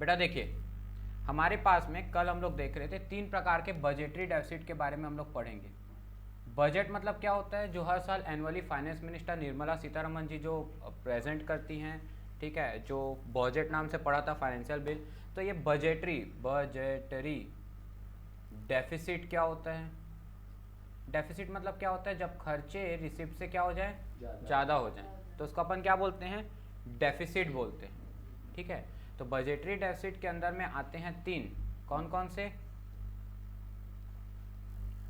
बेटा देखिए, हमारे पास में कल हम लोग देख रहे थे 3 प्रकार के बजटरी डेफिसिट के बारे में हम लोग पढ़ेंगे। बजट मतलब क्या होता है, जो हर साल annually finance minister Nirmala Sitharaman ji जो प्रेजेंट करती हैं, ठीक है, जो बजट नाम से पढ़ा था फाइनेंशियल बिल। तो ये बजटरी डेफिसिट क्या होता है? डेफिसिट मतलब क्या होता है, जब खर्चे रिसिप्ट से क्या हो जाए, ज़्यादा हो जाए, तो उसको अपन क्या बोलते हैं, डेफिसिट बोलते हैं। ठीक है, तो बजटरी डेफिसिट के अंदर में आते हैं 3, कौन कौन से?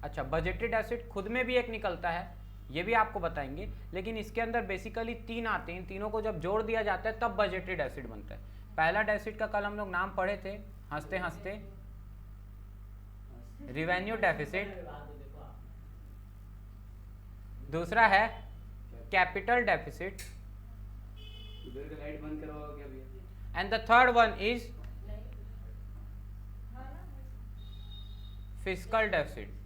अच्छा, बजटरी डेफिसिट खुद में भी एक निकलता है, ये भी आपको बताएंगे, लेकिन इसके अंदर बेसिकली 3 आते हैं। तीनों को जब जोड़ दिया जाता है तब बजटरी डेफिसिट बनता है। पहला डेफिसिट का कल हम लोग नाम पढ़े थे हंसते हंसते, रिवेन्यू डेफिसिट। दूसरा है capital deficit, and the third one is fiscal deficit.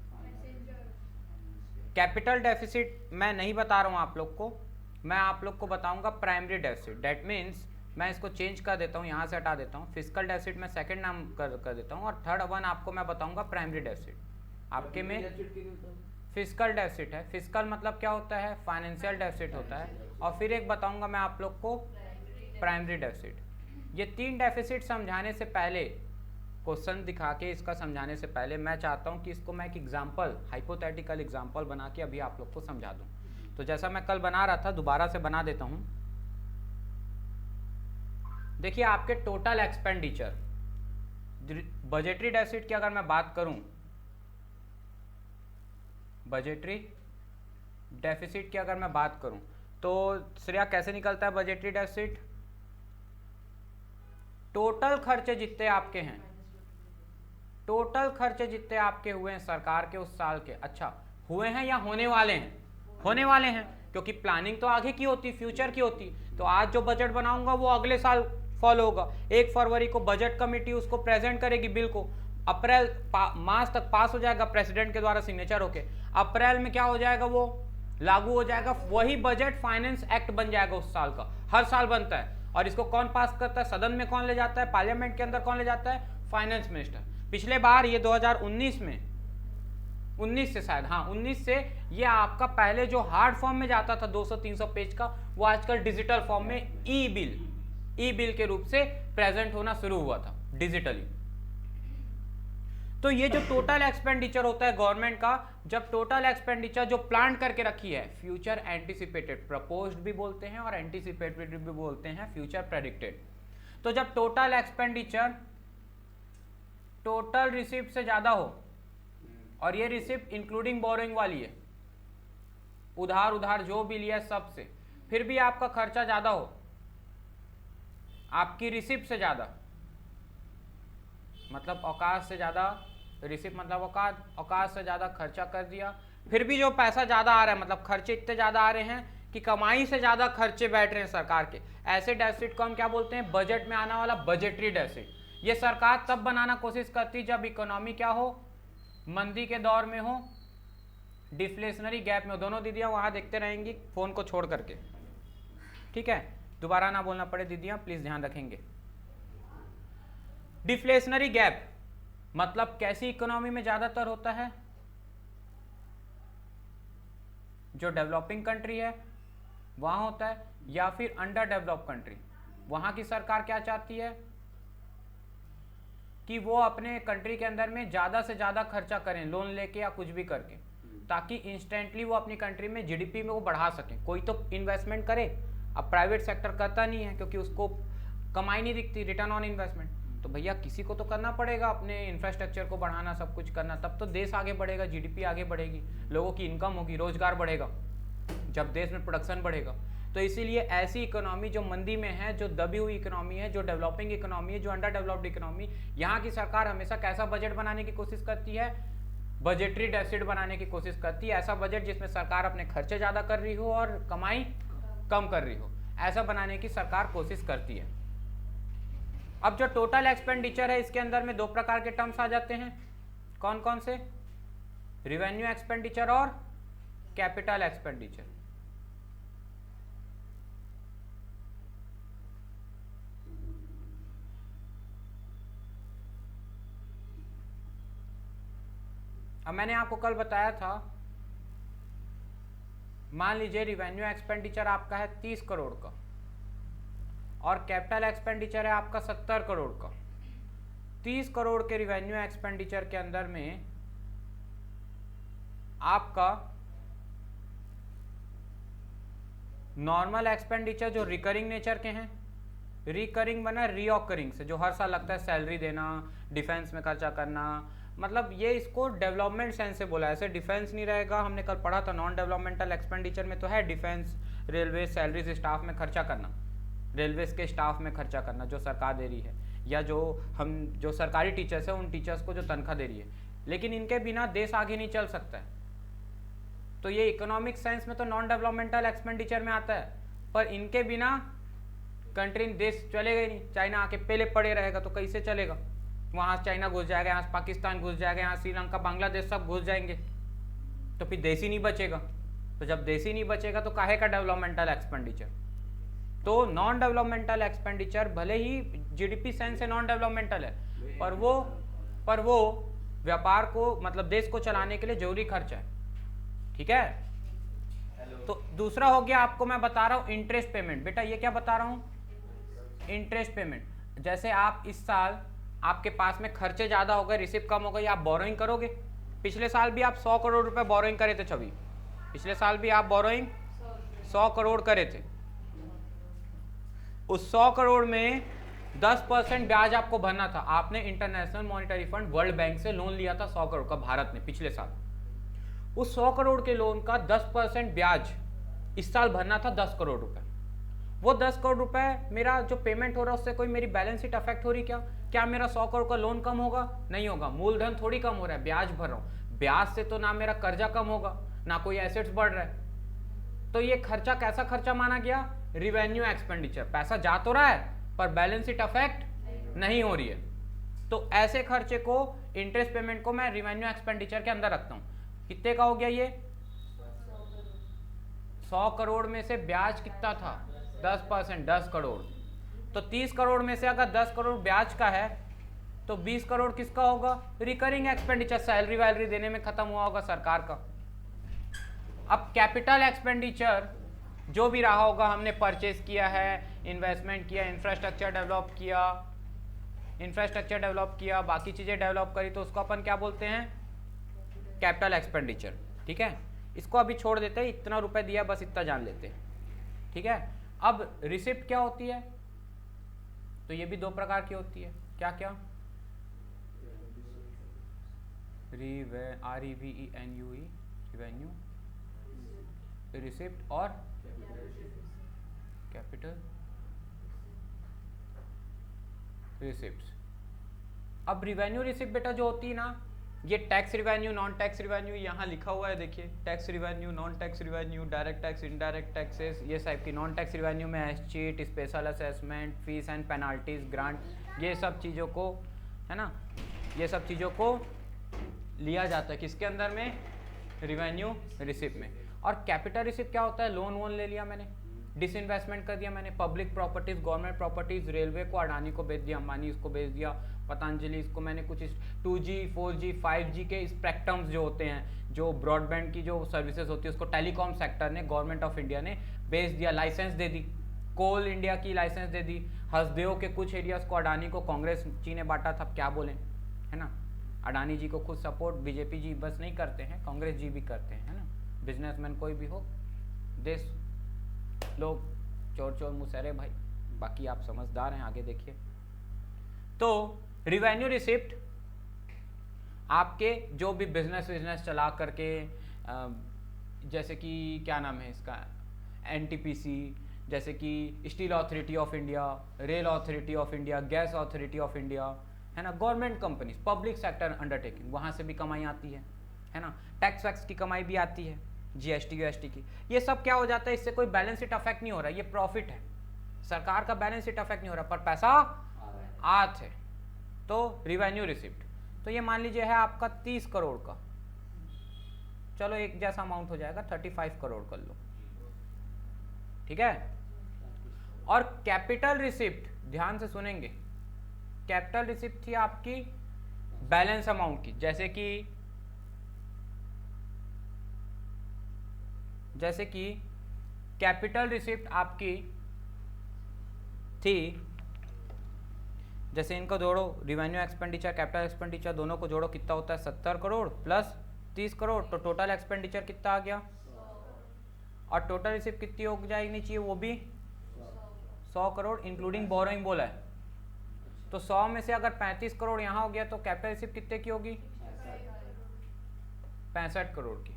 Capital deficit मैं नहीं बता रहा हूँ आप लोग को, मैं आप लोग को बताऊंगा प्राइमरी डेफिसिट। दैट मीन्स मैं इसको चेंज कर देता हूँ, यहाँ से हटा देता हूँ। फिस्कल डेफिसिट मैं सेकंड नाम कर देता हूँ, और थर्ड वन आपको मैं बताऊंगा प्राइमरी डेफिसिट। आपके में फिस्कल डेफिसिट है। फिस्कल मतलब क्या होता है, फाइनेंशियल डेफिसिट होता है। और फिर एक बताऊंगा मैं आप लोग को प्राइमरी डेफिसिट। ये 3 डेफिसिट समझाने से पहले, क्वेश्चन दिखा के इसका समझाने से पहले, मैं चाहता हूं कि इसको मैं एक एग्जांपल, हाइपोथेटिकल एग्जांपल बना के अभी आप लोग को समझा दूं। तो जैसा मैं कल बना रहा था दोबारा से बना देता हूं। देखिए, आपके टोटल एक्सपेंडिचर, बजटरी डेफिसिट की अगर मैं बात करूं, बजटरी डेफिसिट की अगर मैं बात करूं, तो श्रेया कैसे निकलता है बजटरी डेफिसिट? टोटल खर्चे जितने आपके हैं, टोटल खर्चे जितने आपके हुए हैं सरकार के उस साल के, अच्छा हुए हैं या होने वाले हैं? होने वाले हैं, क्योंकि प्लानिंग तो आगे की होती, फ्यूचर की होती। तो आज जो बजट बनाऊंगा वो अगले साल फॉलो होगा। 1 फरवरी को बजट कमेटी उसको प्रेजेंट करेगी बिल को, अप्रैल मार्च तक पास हो जाएगा प्रेसिडेंट के द्वारा सिग्नेचर होके, अप्रैल में क्या हो जाएगा, वो लागू हो जाएगा। वही बजट फाइनेंस एक्ट बन जाएगा उस साल का, हर साल बनता है। और इसको कौन पास करता है, सदन में कौन ले जाता है, पार्लियामेंट के अंदर कौन ले जाता है, फाइनेंस मिनिस्टर। पिछले बार ये 2019 में, 19 से शायद, हाँ 19 से, ये आपका पहले जो हार्ड फॉर्म में जाता था 200-300 पेज का, वो आजकल डिजिटल फॉर्म में ई बिल के रूप से प्रेजेंट होना शुरू हुआ था डिजिटली। तो ये जो टोटल एक्सपेंडिचर होता है गवर्नमेंट का, जब टोटल एक्सपेंडिचर जो प्लान करके रखी है, फ्यूचर एंटिसिपेटेड, प्रपोज्ड भी बोलते हैं और एंटिसिपेटेड भी बोलते हैं, फ्यूचर प्रेडिक्टेड। तो जब टोटल एक्सपेंडिचर टोटल रिसिप्ट से ज्यादा हो, और ये रिसिप्ट इंक्लूडिंग बोरोइंग वाली है, उधार जो भी लिया सब से, फिर भी आपका खर्चा ज्यादा हो, आपकी रिसिप्ट से ज्यादा, मतलब औकात से ज्यादा, रिसिप्ट मतलब औकात से ज्यादा खर्चा कर दिया, फिर भी जो पैसा ज्यादा आ रहा है, मतलब खर्चे इतने ज्यादा आ रहे हैं कि कमाई से ज्यादा खर्चे बैठ रहे हैं सरकार के, ऐसे डेफिसिट को हम क्या बोलते हैं, बजट में आने वाला बजटरी डेफिसिट। ये सरकार तब बनाना कोशिश करती जब इकोनॉमी क्या हो, मंदी के दौर में हो, डिफ्लेशनरी गैप में हो। दोनों दीदियां वहां देखते रहेंगी फोन को छोड़ करके, ठीक है, दोबारा ना बोलना पड़े दीदियां, प्लीज ध्यान रखेंगे। डिफ्लेशनरी गैप मतलब कैसी इकोनॉमी में ज्यादातर होता है, जो डेवलपिंग कंट्री है वहां होता है, या फिर अंडर डेवलप कंट्री। वहां की सरकार क्या चाहती है कि वो अपने कंट्री के अंदर में ज्यादा से ज्यादा खर्चा करें, लोन लेके या कुछ भी करके, ताकि इंस्टेंटली वो अपनी कंट्री में जीडीपी में वो बढ़ा सकें। कोई तो इन्वेस्टमेंट करे, अब प्राइवेट सेक्टर करता नहीं है क्योंकि उसको कमाई नहीं दिखती, रिटर्न ऑन इन्वेस्टमेंट। तो भैया किसी को तो करना पड़ेगा अपने इंफ्रास्ट्रक्चर को बढ़ाना, सब कुछ करना, तब तो देश आगे बढ़ेगा, जीडीपी आगे बढ़ेगी, लोगों की इनकम होगी, रोजगार बढ़ेगा, जब देश में प्रोडक्शन बढ़ेगा। तो इसीलिए ऐसी इकोनॉमी जो मंदी में है, जो दबी हुई इकोनॉमी है, जो डेवलपिंग इकोनॉमी है, जो अंडर डेवलप्ड इकोनॉमी, यहाँ की सरकार हमेशा कैसा बजट बनाने की कोशिश करती है, बजटरी डेफिसिट बनाने की कोशिश करती है। ऐसा बजट जिसमें सरकार अपने खर्चे ज्यादा कर रही हो और कमाई कम कर रही हो, ऐसा बनाने की सरकार कोशिश करती है। अब जो टोटल एक्सपेंडिचर है, इसके अंदर में 2 प्रकार के टर्म्स आ जाते हैं, कौन कौन से, रिवेन्यू एक्सपेंडिचर और कैपिटल एक्सपेंडिचर। अब मैंने आपको कल बताया था, मान लीजिए रिवेन्यू एक्सपेंडिचर आपका है 30 करोड़ का और कैपिटल एक्सपेंडिचर है आपका 70 करोड़ का। 30 करोड़ के रिवेन्यू एक्सपेंडिचर के अंदर में आपका नॉर्मल एक्सपेंडिचर जो रिकरिंग नेचर के हैं, रिकरिंग बना रीऑकरिंग से, जो हर साल लगता है, सैलरी देना, डिफेंस में खर्चा करना, मतलब ये इसको डेवलपमेंट सेंस से बोला है, ऐसे डिफेंस नहीं रहेगा। हमने कल पढ़ा था नॉन डेवलपमेंटल एक्सपेंडिचर में तो है डिफेंस, रेलवे, सैलरीज, स्टाफ में खर्चा करना, रेलवेज के स्टाफ में खर्चा करना जो सरकार दे रही है, या जो सरकारी टीचर्स है उन टीचर्स को जो तनख्वाह दे रही है, लेकिन इनके बिना देश आगे नहीं चल सकता है। तो ये इकोनॉमिक सेंस में तो नॉन डेवलपमेंटल एक्सपेंडिचर में आता है, पर इनके बिना कंट्री, देश चलेगा ही नहीं। चाइना आके पहले पड़े रहेगा तो कैसे चलेगा? वहाँ चाइना घुस जाएगा, यहाँ पाकिस्तान घुस जाएगा, यहाँ श्रीलंका, बांग्लादेश सब घुस जाएंगे, तो फिर देश ही नहीं बचेगा। तो जब देश ही नहीं बचेगा तो काहे का डेवलपमेंटल एक्सपेंडिचर? तो नॉन डेवलपमेंटल एक्सपेंडिचर भले ही जीडीपी सेंस से नॉन डेवलपमेंटल है, पर वो व्यापार को, मतलब देश को चलाने के लिए जरूरी खर्चा है। ठीक है। तो दूसरा हो गया, आपको मैं बता रहा हूँ इंटरेस्ट पेमेंट। बेटा ये क्या बता रहा हूँ? Interest payment. जैसे आप इस साल आपके पास में खर्चे ज्यादा हो गए, रिसीव कम हो गई, आप बोरोइंग करोगे। पिछले साल भी आप 100 करोड़ रुपए बोरोइंग करे थे छवि, पिछले साल भी आप बोरोइंग 100 करोड़ करे थे। उस 100 करोड़ में 10% ब्याज आपको भरना था। आपने international monetary fund, world bank से लोन लिया था 100 करोड़ का भारत ने पिछले साल। उस 100 करोड़ के लोन का 10% ब्याज इस साल भरना था 10 करोड़ रुपए। वो 10 करोड़ रुपए मेरा जो पेमेंट हो रहा है उससे कोई मेरी बैलेंस शीट अफेक्ट हो रही क्या मेरा 100 करोड़ का लोन कम होगा? नहीं होगा। मूलधन थोड़ी कम हो रहा है, ब्याज भर रहा हूं। ब्याज से तो ना मेरा कर्जा कम होगा ना कोई एसेट्स बढ़ रहा है। तो ये खर्चा कैसा खर्चा माना गया? Revenue expenditure. पैसा जा तो रहा है पर बैलेंस शीट अफेक्ट नहीं हो रही है। तो ऐसे खर्चे को, इंटरेस्ट पेमेंट को मैं रिवेन्यू एक्सपेंडिचर के अंदर रखता हूं। कितने का हो गया ये? 100 करोड़ में से ब्याज कितना था? 10%, 10 करोड़। तो 30 करोड़ में से अगर 10 करोड़ ब्याज का है तो 20 करोड़ किसका होगा? रिकरिंग एक्सपेंडिचर, सैलरी वैलरी देने में खत्म हुआ होगा सरकार का। अब कैपिटल एक्सपेंडिचर जो भी रहा होगा, हमने परचेज किया है, इन्वेस्टमेंट किया, इंफ्रास्ट्रक्चर डेवलप किया, बाकी चीजें डेवलप करी, तो उसको अपन क्या बोलते हैं? Capital expenditure. ठीक है, इसको अभी छोड़ देते हैं, इतना रुपए दिया बस इतना जान लेते हैं। ठीक है। अब रिसिप्ट क्या होती है? तो ये भी दो प्रकार की होती है। क्या क्या? REVENUE, रिवेन्यू, रिसिप्ट और कैपिटल रिसिप्ट। अब रिवेन्यू रिसिप्ट बेटा जो होती है ना, ये tax revenue, non tax revenue, यहाँ लिखा हुआ है देखिए, tax revenue, non tax revenue, direct tax, indirect taxes, ये टाइप की। नॉन टैक्स रिवेन्यू में escheat, special assessment, fees and penalties, grant, ये सब चीज़ों को, है ना, ये सब चीज़ों को लिया जाता है किसके अंदर में? रिवेन्यू रिसिप्ट में। और कैपिटल रिसिप्ट क्या होता है? लोन वोन ले लिया मैंने, डिसइन्वेस्टमेंट कर दिया मैंने, public properties, government properties, railway को अडानी को बेच दिया, अंबानी इसको बेच दिया, पतंजलि इसको मैंने कुछ 2G 4G 5G के स्पेक्ट्रम्स जो होते हैं, जो ब्रॉडबैंड की जो सर्विसेज होती है, उसको टेलीकॉम सेक्टर ने, गवर्नमेंट ऑफ इंडिया ने बेच दिया, लाइसेंस दे दी। कोल इंडिया की लाइसेंस दे दी। हसदेव के कुछ एरियाज को अडानी को कांग्रेस जी ने बांटा था, क्या बोले, है ना। अडानी जी को खुद सपोर्ट बीजेपी जी बस नहीं करते हैं, कांग्रेस जी भी करते हैं, है ना। बिजनेसमैन कोई भी हो, देश लोग चोर चोर मुसहरे भाई, बाकी आप समझदार हैं, आगे देखिए। तो रिवेन्यू रिसिप्ट आपके जो भी बिजनेस चला करके, जैसे कि क्या नाम है इसका, NTPC, जैसे कि steel authority of India, rail authority of India, gas authority of India, है ना, government companies, public sector undertaking, वहाँ से भी कमाई आती है ना। टैक्स वैक्स की कमाई भी आती है, GST UST की। ये सब क्या हो जाता है, इससे कोई बैलेंस शीट अफेक्ट नहीं हो रहा है, ये प्रॉफिट है, सरकार का बैलेंस शीट अफेक्ट नहीं हो रहा, पर पैसा आत है। तो रिवेन्यू रिसिप्ट, तो ये मान लीजिए है आपका 30 करोड़ का, चलो एक जैसा अमाउंट हो जाएगा, 35 करोड़ कर लो, ठीक है। और कैपिटल रिसिप्ट, ध्यान से सुनेंगे, कैपिटल रिसिप्ट थी आपकी बैलेंस अमाउंट की, जैसे कि जैसे कि कैपिटल रिसिप्ट आपकी थी, जैसे इनको जोड़ो, रिवेन्यू एक्सपेंडिचर कैपिटल एक्सपेंडिचर दोनों को जोड़ो, कितना होता है 70 करोड़ प्लस 30 करोड़, तो टोटल एक्सपेंडिचर कितना आ गया, और टोटल रिसिप्ट कितनी हो जाएगी चाहिए, वो भी 100 करोड़ इंक्लूडिंग बोरोइंग बोला है। तो 100 में से अगर 35 करोड़ यहाँ हो गया तो कैपिटल रिसिप्ट कितने की होगी, 65 करोड़ की।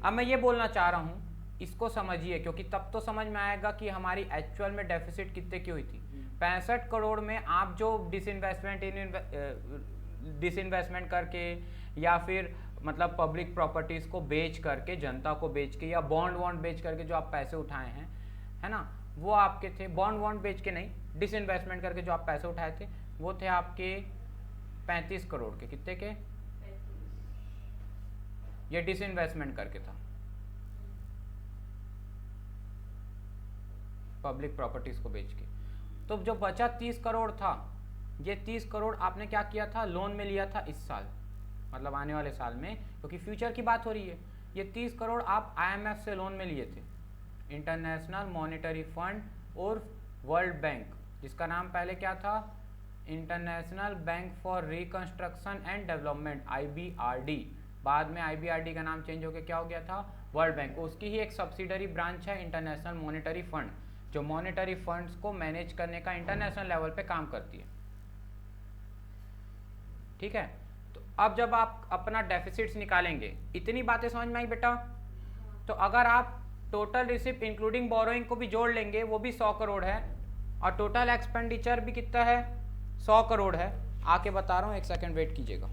अब मैं ये बोलना चाह रहा हूँ, इसको समझिए, क्योंकि तब तो समझ में आएगा कि हमारी एक्चुअल में डेफिसिट कितने की हुई थी। 65 करोड़ में आप जो डिसइन्वेस्टमेंट करके या फिर मतलब पब्लिक प्रॉपर्टीज को बेच करके, जनता को बेच के, या बॉन्ड बेच करके जो आप पैसे उठाए हैं, है ना, वो आपके थे। बॉन्ड बेच के नहीं, डिसइन्वेस्टमेंट करके जो आप पैसे उठाए थे वो थे आपके 35 करोड़ के। कितने के, ये डिसइन्वेस्टमेंट करके था, पब्लिक प्रॉपर्टीज को बेच के। तो जो बचा 30 करोड़ था, ये 30 करोड़ आपने क्या किया था, लोन में लिया था इस साल, मतलब आने वाले साल में, क्योंकि फ्यूचर की बात हो रही है। ये 30 करोड़ आप IMF से लोन में लिए थे, इंटरनेशनल मॉनेटरी फंड और वर्ल्ड बैंक, जिसका नाम पहले क्या था, international bank for reconstruction and development, IBRD। बाद में IBRD का नाम चेंज होकर क्या हो गया था, वर्ल्ड बैंक। उसकी ही एक सब्सिडरी ब्रांच है इंटरनेशनल मॉनेटरी फंड, जो मॉनेटरी फंड्स को मैनेज करने का इंटरनेशनल लेवल पे काम करती है। ठीक है, तो अब जब आप अपना डेफिसिट्स निकालेंगे, इतनी बातें समझ में आई बेटा? तो अगर आप टोटल रिसिप्ट इंक्लूडिंग बोरोइंग को भी जोड़ लेंगे, वो भी 100 करोड़ है, और टोटल एक्सपेंडिचर भी कितना है, 100 करोड़ है। आके बता रहा हूँ, एक सेकेंड वेट कीजिएगा।